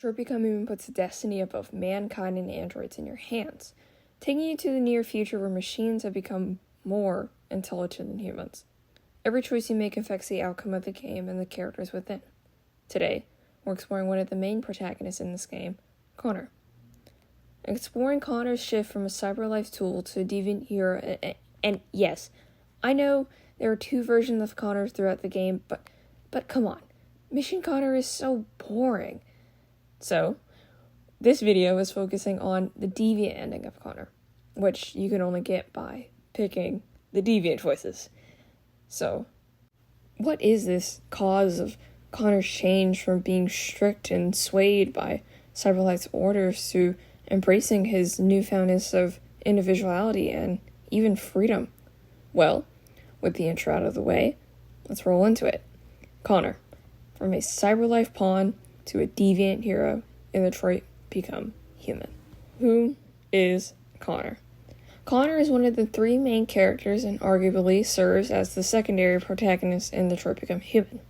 Detroit Become Human puts destiny of both mankind and androids in your hands, taking you to the near future where machines have become more intelligent than humans. Every choice you make affects the outcome of the game and the characters within. Today, we're exploring one of the main protagonists in this game, Connor. Exploring Connor's shift from a CyberLife tool to a Deviant hero, and yes, I know there are two versions of Connor throughout the game, but come on, Mission Connor is so boring. So, this video is focusing on the Deviant ending of Connor, which you can only get by picking the Deviant choices. So, what is this cause of Connor's change from being strict and swayed by CyberLife's orders to embracing his newfoundness of individuality and even freedom? Well, with the intro out of the way, let's roll into it. Connor, from a CyberLife pawn to a Deviant hero in Detroit Become Human. Who is Connor? Connor is one of the three main characters and arguably serves as the secondary protagonist in Detroit Become Human.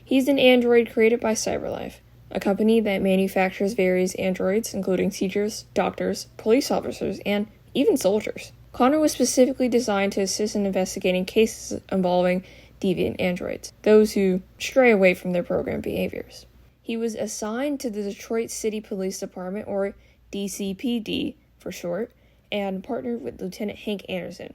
He's an android created by CyberLife, a company that manufactures various androids including teachers, doctors, police officers, and even soldiers. Connor was specifically designed to assist in investigating cases involving Deviant androids, those who stray away from their programmed behaviors. He was assigned to the Detroit City Police Department, or DCPD for short, and partnered with Lieutenant Hank Anderson.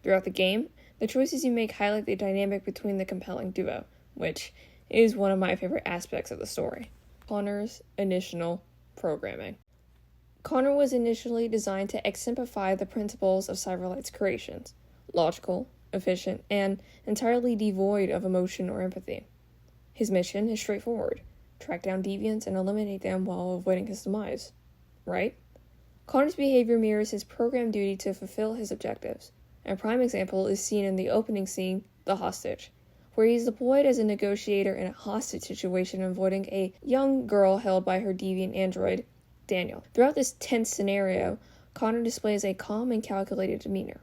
Throughout the game, the choices you make highlight the dynamic between the compelling duo, which is one of my favorite aspects of the story. Connor's initial programming. Connor was initially designed to exemplify the principles of CyberLife's creations: logical, efficient, and entirely devoid of emotion or empathy. His mission is straightforward: track down deviants and eliminate them while avoiding his demise. Right? Connor's behavior mirrors his programmed duty to fulfill his objectives. A prime example is seen in the opening scene, The Hostage, where he's deployed as a negotiator in a hostage situation avoiding a young girl held by her deviant android, Daniel. Throughout this tense scenario, Connor displays a calm and calculated demeanor,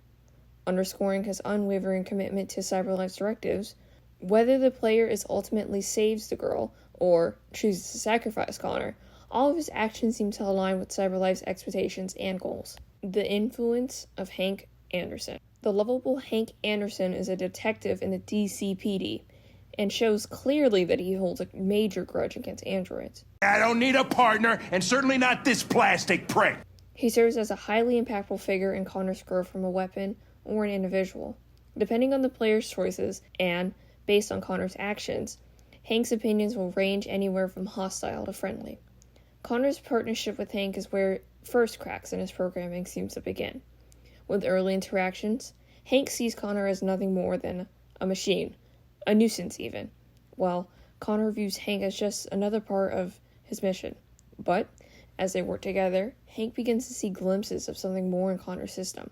underscoring his unwavering commitment to CyberLife's directives. Whether the player ultimately saves the girl or chooses to sacrifice Connor, all of his actions seem to align with CyberLife's expectations and goals. The influence of Hank Anderson. The lovable Hank Anderson is a detective in the DCPD and shows clearly that he holds a major grudge against androids. I don't need a partner, and certainly not this plastic prick. He serves as a highly impactful figure in Connor's growth from a weapon or an individual. Depending on the player's choices and based on Connor's actions, Hank's opinions will range anywhere from hostile to friendly. Connor's partnership with Hank is where first cracks in his programming seems to begin. With early interactions, Hank sees Connor as nothing more than a machine, a nuisance even, while Connor views Hank as just another part of his mission. But, as they work together, Hank begins to see glimpses of something more in Connor's system.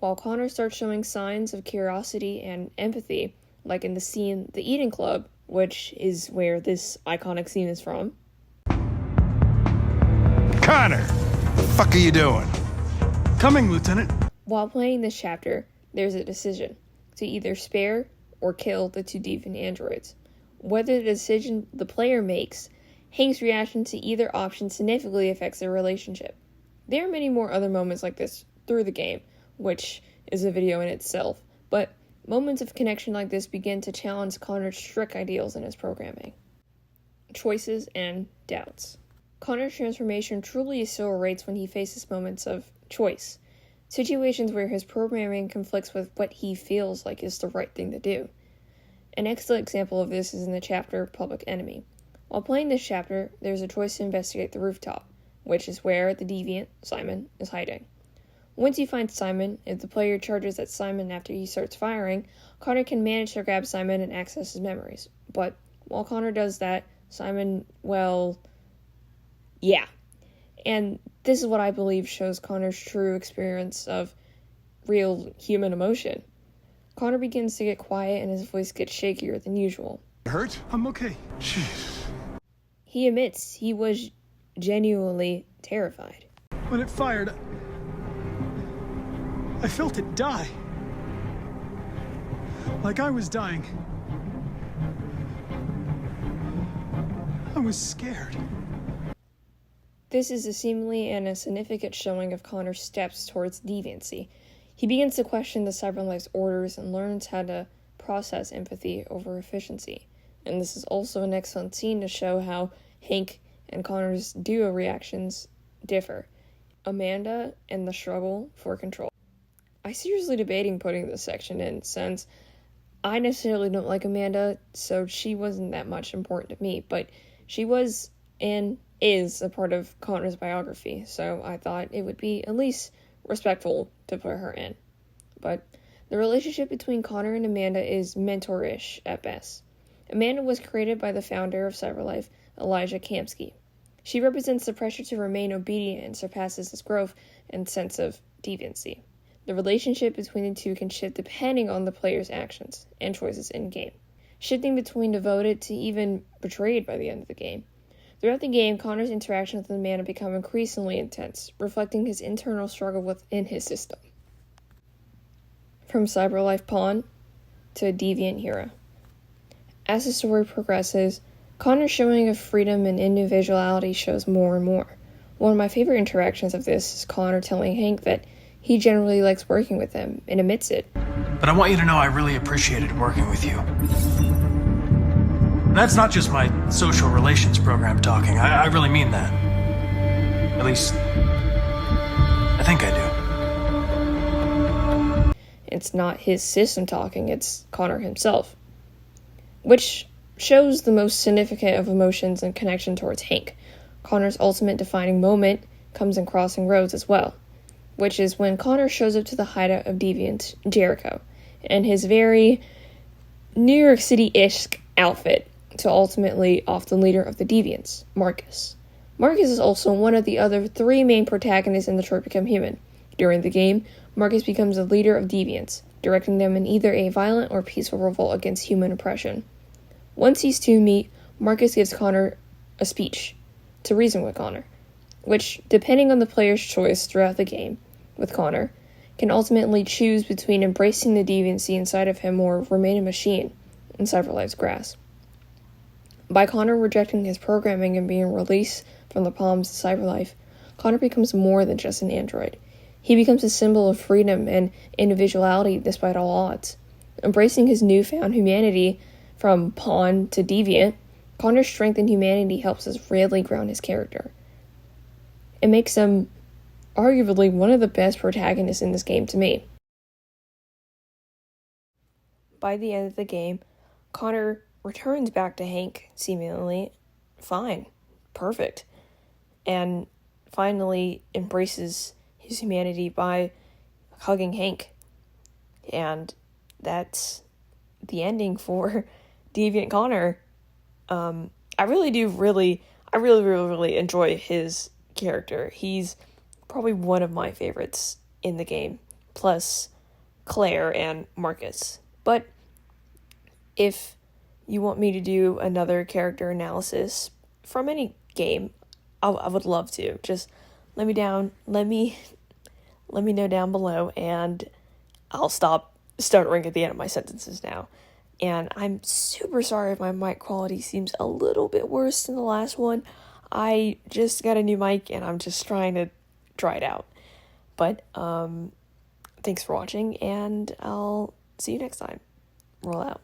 While Connor starts showing signs of curiosity and empathy, like in the scene The Eating Club, which is where this iconic scene is from. Connor, the fuck are you doing? Coming, Lieutenant. While playing this chapter, there's a decision to either spare or kill the two deviant androids. Whether the decision the player makes, Hank's reaction to either option significantly affects their relationship. There are many more other moments like this through the game, which is a video in itself, but moments of connection like this begin to challenge Connor's strict ideals in his programming. Choices and doubts. Connor's transformation truly accelerates when he faces moments of choice, situations where his programming conflicts with what he feels like is the right thing to do. An excellent example of this is in the chapter Public Enemy. While playing this chapter, there's a choice to investigate the rooftop, which is where the deviant, Simon, is hiding. Once you find Simon, if the player charges at Simon after he starts firing, Connor can manage to grab Simon and access his memories. But while Connor does that, Simon, yeah. And this is what I believe shows Connor's true experience of real human emotion. Connor begins to get quiet and his voice gets shakier than usual. Hurt? I'm okay. Jeez. He admits he was genuinely terrified. When it fired, I felt it die. Like I was dying. I was scared. This is a seemingly and a significant showing of Connor's steps towards deviancy. He begins to question the CyberLife's orders and learns how to process empathy over efficiency. And this is also an excellent scene to show how Hank and Connor's duo reactions differ. Amanda and the struggle for control. I seriously debating putting this section in, since I necessarily don't like Amanda, so she wasn't that much important to me, but she was and is a part of Connor's biography, so I thought it would be at least respectful to put her in. But the relationship between Connor and Amanda is mentor-ish at best. Amanda was created by the founder of CyberLife, Elijah Kamsky. She represents the pressure to remain obedient and surpasses his growth and sense of deviancy. The relationship between the two can shift depending on the player's actions and choices in-game, shifting between devoted to even betrayed by the end of the game. Throughout the game, Connor's interactions with Amanda become increasingly intense, reflecting his internal struggle within his system. From CyberLife pawn to a deviant hero. As the story progresses, Connor's showing of freedom and individuality shows more and more. One of my favorite interactions of this is Connor telling Hank that he generally likes working with him and admits it. But I want you to know I really appreciated working with you. That's not just my social relations program talking. I really mean that. At least, I think I do. It's not his system talking, it's Connor himself. Which shows the most significant of emotions and connection towards Hank. Connor's ultimate defining moment comes in crossing roads as well, which is when Connor shows up to the hideout of Deviant, Jericho, in his very New York City-ish outfit to ultimately off the leader of the Deviants, Marcus. Marcus is also one of the other three main protagonists in Detroit Become Human. During the game, Marcus becomes the leader of Deviants, directing them in either a violent or peaceful revolt against human oppression. Once these two meet, Marcus gives Connor a speech to reason with Connor, which, depending on the player's choice throughout the game with Connor, can ultimately choose between embracing the deviancy inside of him or remain a machine in CyberLife's grasp. By Connor rejecting his programming and being released from the palms of CyberLife, Connor becomes more than just an android. He becomes a symbol of freedom and individuality despite all odds. Embracing his newfound humanity from pawn to deviant, Connor's strength in humanity helps us really ground his character. It makes him arguably one of the best protagonists in this game to me. By the end of the game, Connor returns back to Hank, seemingly fine, perfect, and finally embraces his humanity by hugging Hank. And that's the ending for Deviant Connor. I really enjoy his character. He's probably one of my favorites in the game, plus Claire and Marcus. But if you want me to do another character analysis from any game, I would love to. Just let me know down below, and I'll stop stuttering at the end of my sentences now. And I'm super sorry if my mic quality seems a little bit worse than the last one. I just got a new mic and I'm just trying to try it out. But thanks for watching, and I'll see you next time. Roll out.